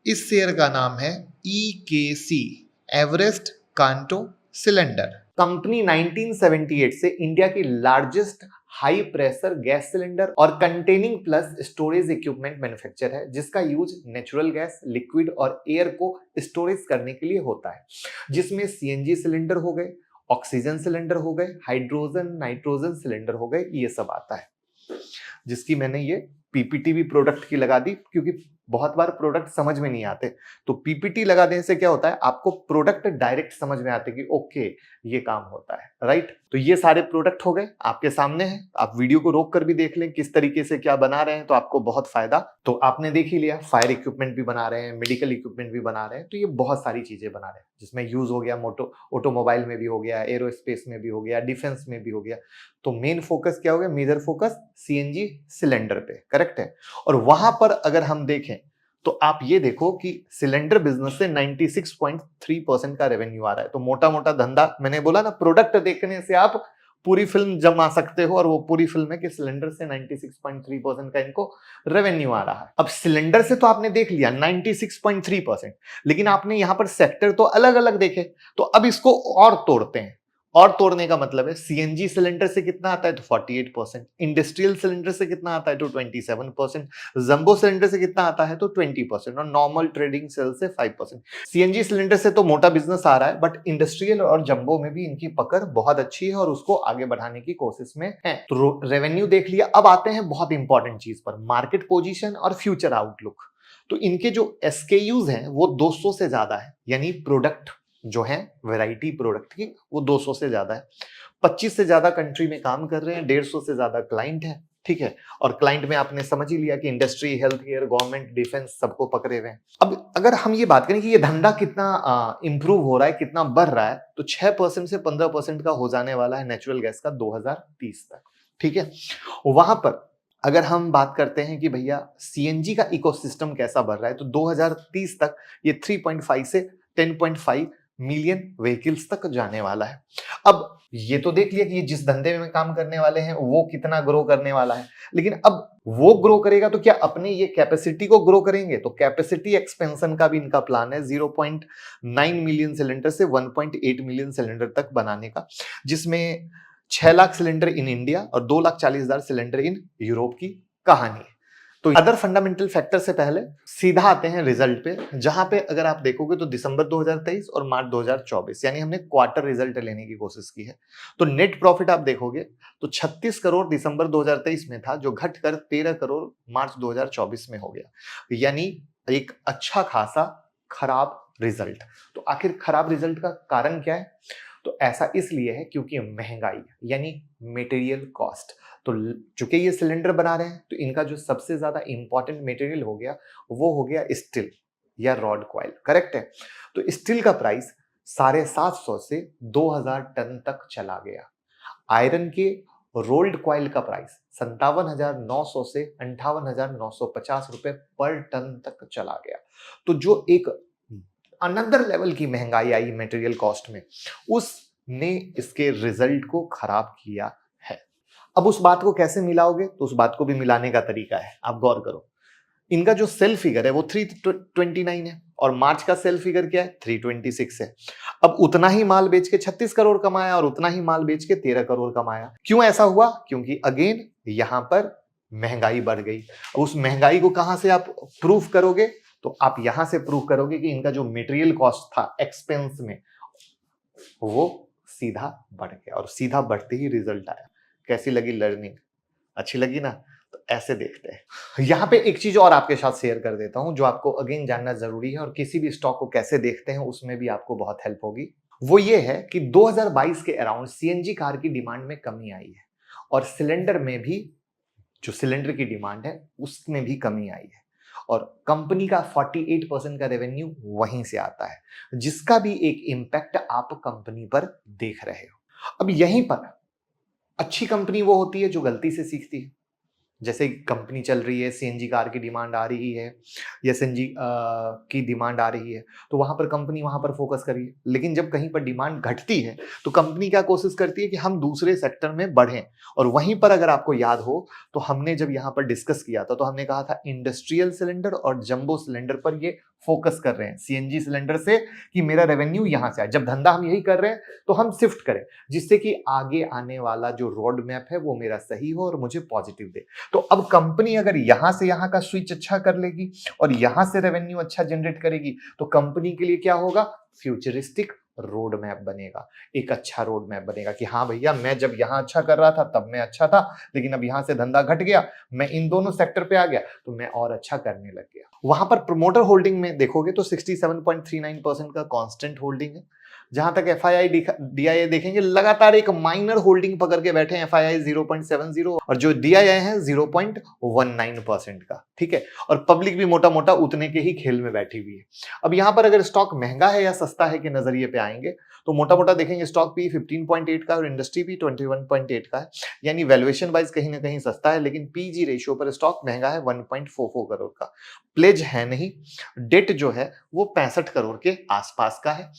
इस शेयर का नाम है EKC, Everest Kanto cylinder. Company 1978 से इंडिया की largest high pressure gas cylinder और containing plus storage equipment manufacture है, जिसका यूज नेचुरल गैस, लिक्विड और एयर को स्टोरेज करने के लिए होता है, जिसमें CNG सिलेंडर हो गए, ऑक्सीजन सिलेंडर हो गए, हाइड्रोजन नाइट्रोजन सिलेंडर हो गए, ये सब आता है। जिसकी मैंने ये PPT भी प्रोडक्ट की लगा दी, क्योंकि बहुत बार प्रोडक्ट समझ में नहीं आते, तो PPT लगा देने से क्या होता है, आपको प्रोडक्ट डायरेक्ट समझ में आते कि ओके ये काम होता है, राइट। तो ये सारे प्रोडक्ट हो गए, आपके सामने हैं, आप वीडियो को रोक कर भी देख लें किस तरीके से क्या बना रहे हैं, तो आपको बहुत फायदा। तो आपने देख ही लिया, फायर इक्विपमेंट भी बना रहे हैं, मेडिकल इक्विपमेंट भी बना रहे हैं, तो ये बहुत सारी चीजें बना रहे हैं, जिसमें यूज हो गया ऑटोमोबाइल में भी हो गया, एरोस्पेस में भी हो गया, डिफेंस में भी हो गया। तो मेन फोकस क्या हो गया, मेजर फोकस CNG सिलेंडर पे, करेक्ट है। और वहां पर अगर हम देखें तो आप ये देखो कि सिलेंडर बिजनेस से 96.3% का रेवेन्यू आ रहा है। तो मोटा मोटा धंधा, मैंने बोला ना, प्रोडक्ट देखने से आप पूरी फिल्म जमा सकते हो, और वो पूरी फिल्म है कि सिलेंडर से 96.3% का इनको रेवेन्यू आ रहा है। अब सिलेंडर से तो आपने देख लिया 96.3%, लेकिन आपने यहां पर सेक्टर तो अलग अलग देखे, तो अब इसको और तोड़ते हैं। और तोड़ने का मतलब है, CNG सिलेंडर से कितना आता है तो 48%, इंडस्ट्रियल सिलेंडर से कितना आता है तो 27%, जंबो सिलेंडर से कितना आता है तो 20%, और नॉर्मल ट्रेडिंग सेल से 5%। CNG सिलेंडर से तो मोटा बिजनेस आ रहा है, बट इंडस्ट्रियल और जंबो में भी इनकी पकड़ बहुत अच्छी है और उसको आगे बढ़ाने की कोशिश में है। तो रेवेन्यू देख लिया, अब आते हैं बहुत इंपॉर्टेंट चीज पर, मार्केट पोजीशन और फ्यूचर आउटलुक। तो इनके जो SKUs हैं वो 200 से ज्यादा है, यानी प्रोडक्ट जो है वैरायटी प्रोडक्ट की वो 200 से ज्यादा है। 25 से ज्यादा कंट्री में काम कर रहे हैं, 150 से ज्यादा क्लाइंट है, ठीक है। और क्लाइंट में आपने समझ ही लिया कि industry, health care, government, defence सबको पकड़े हुए हैं। अब अगर हम ये बात करें कि ये धंधा कितना इंप्रूव हो रहा है, कितना बढ़ रहा है, तो 6% से 15% का हो जाने वाला है नेचुरल गैस का 2030 तक, ठीक है। वहां पर अगर हम बात करते हैं कि भैया CNG का इकोसिस्टम कैसा बढ़ रहा है, तो 2030 तक ये 3.5 से 10.5 मिलियन व्हीकल्स तक जाने वाला है। अब ये तो देख लिया कि ये जिस धंधे में काम करने वाले हैं वो कितना ग्रो करने वाला है, लेकिन अब वो ग्रो करेगा तो क्या अपने ये कैपेसिटी को ग्रो करेंगे, तो कैपेसिटी एक्सपेंशन का भी इनका प्लान है 0.9 मिलियन सिलेंडर से 1.8 मिलियन सिलेंडर तक बनाने का, जिसमें 6 लाख सिलेंडर इन इंडिया और 2,40,000 सिलेंडर इन यूरोप की कहानी है। तो अदर फंडामेंटल फैक्टर से पहले सीधा आते हैं रिजल्ट पे, जहां पे अगर आप देखोगे तो दिसंबर 2023 और मार्च 2024, यानी हमने क्वार्टर रिजल्ट लेने की कोशिश की है। तो नेट प्रॉफिट आप देखोगे तो 36 करोड़ दिसंबर 2023 में था, जो घटकर 13 करोड़ मार्च 2024 में हो गया, यानी एक अच्छा खासा खराब रिजल्ट। तो आखिर खराब रिजल्ट का कारण क्या है, तो ऐसा इसलिए है क्योंकि महंगाई, यानी मटेरियल कॉस्ट। तो चूंकि ये सिलेंडर बना रहे हैं तो इनका जो सबसे ज्यादा इंपॉर्टेंट मटेरियल हो गया वो हो गया स्टील या रॉड कॉइल, करेक्ट है। तो स्टील का प्राइस 750 से 2,000 टन तक चला गया। आयरन के रोल्ड कॉइल का प्राइस 57,900 से 58,950 रुपए पर टन तक चला गया। तो जो एक अनदर लेवल की महंगाई आई मटेरियल कॉस्ट में, उसने इसके रिजल्ट को खराब किया है। अब उस बात को कैसे मिलाओगे, तो उस बात को भी मिलाने का तरीका है, आप गौर करो। इनका जो सेल फिगर है वो 329 है और मार्च का सेल फिगर क्या है 326 है। अब उतना ही माल बेच के 36 करोड़ कमाया और उतना ही माल बेच के 13 करोड़ कमाया। क्यों ऐसा हुआ, क्योंकि अगेन यहां पर महंगाई बढ़ गई। उस महंगाई को कहां से आप प्रूफ करोगे, तो आप यहां से प्रूफ करोगे कि इनका जो मटेरियल कॉस्ट था एक्सपेंस में वो सीधा बढ़ गया, और सीधा बढ़ते ही रिजल्ट आया। कैसी लगी लर्निंग, अच्छी लगी ना। तो ऐसे देखते हैं। यहां पे एक चीज और आपके साथ शेयर कर देता हूं जो आपको अगेन जानना जरूरी है, और किसी भी स्टॉक को कैसे देखते हैं उसमें भी आपको बहुत हेल्प होगी। वो ये है कि 2022 के अराउंड CNG कार की डिमांड में कमी आई है, और सिलेंडर में भी जो सिलेंडर की डिमांड है उसमें भी कमी आई है, और कंपनी का 48% का रेवेन्यू वहीं से आता है, जिसका भी एक इंपैक्ट आप कंपनी पर देख रहे हो। अब यहीं पर अच्छी कंपनी वो होती है जो गलती से सीखती है। जैसे कंपनी चल रही है, CNG कार की डिमांड आ रही है या CNG की डिमांड आ रही है, तो वहां पर कंपनी वहां पर फोकस करिए। लेकिन जब कहीं पर डिमांड घटती है तो कंपनी क्या कोशिश करती है कि हम दूसरे सेक्टर में बढ़ें। और वहीं पर अगर आपको याद हो तो हमने जब यहाँ पर डिस्कस किया था तो हमने कहा था इंडस्ट्रियल सिलेंडर और जंबो सिलेंडर पर ये फोकस कर रहे हैं सीएनजी सिलेंडर से कि मेरा रेवेन्यू यहां से आए। जब धंधा हम यही कर रहे हैं तो हम शिफ्ट करें जिससे कि आगे आने वाला जो रोड मैप है वो मेरा सही हो और मुझे पॉजिटिव दे। तो अब कंपनी अगर यहां से यहां का स्विच अच्छा कर लेगी और यहां से रेवेन्यू अच्छा जनरेट करेगी तो कंपनी के लिए क्या होगा, फ्यूचरिस्टिक रोड मैप बनेगा, एक अच्छा रोड मैप बनेगा कि हाँ भैया मैं जब यहां अच्छा कर रहा था तब मैं अच्छा था, लेकिन अब यहां से धंधा घट गया, मैं इन दोनों सेक्टर पे आ गया तो मैं और अच्छा करने लग गया। वहां पर प्रोमोटर होल्डिंग में देखोगे तो 67.39% का कांस्टेंट होल्डिंग है। जहां तक एफआईआई डीआईआई देखेंगे लगातार एक माइनर होल्डिंग पकड़ के बैठे हैं, एफआईआई 0.70 और जो डीआईआई है 0.19% का, ठीक है। और पब्लिक भी मोटा मोटा उतने के ही खेल में बैठी हुई है। अब यहां पर अगर स्टॉक महंगा है या सस्ता है के नजरिए पे आएंगे तो मोटा मोटा देखेंगे स्टॉक पी 15.8 का और इंडस्ट्री पी 21.8 का है, यानी वैल्यूएशन वाइज कहीं ना कहीं सस्ता है, लेकिन पीजी रेशियो पर स्टॉक महंगा है 1.44 करोड़ का। प्लेज है नहीं, डेट जो है वो 65 करोड़ के आसपास का है।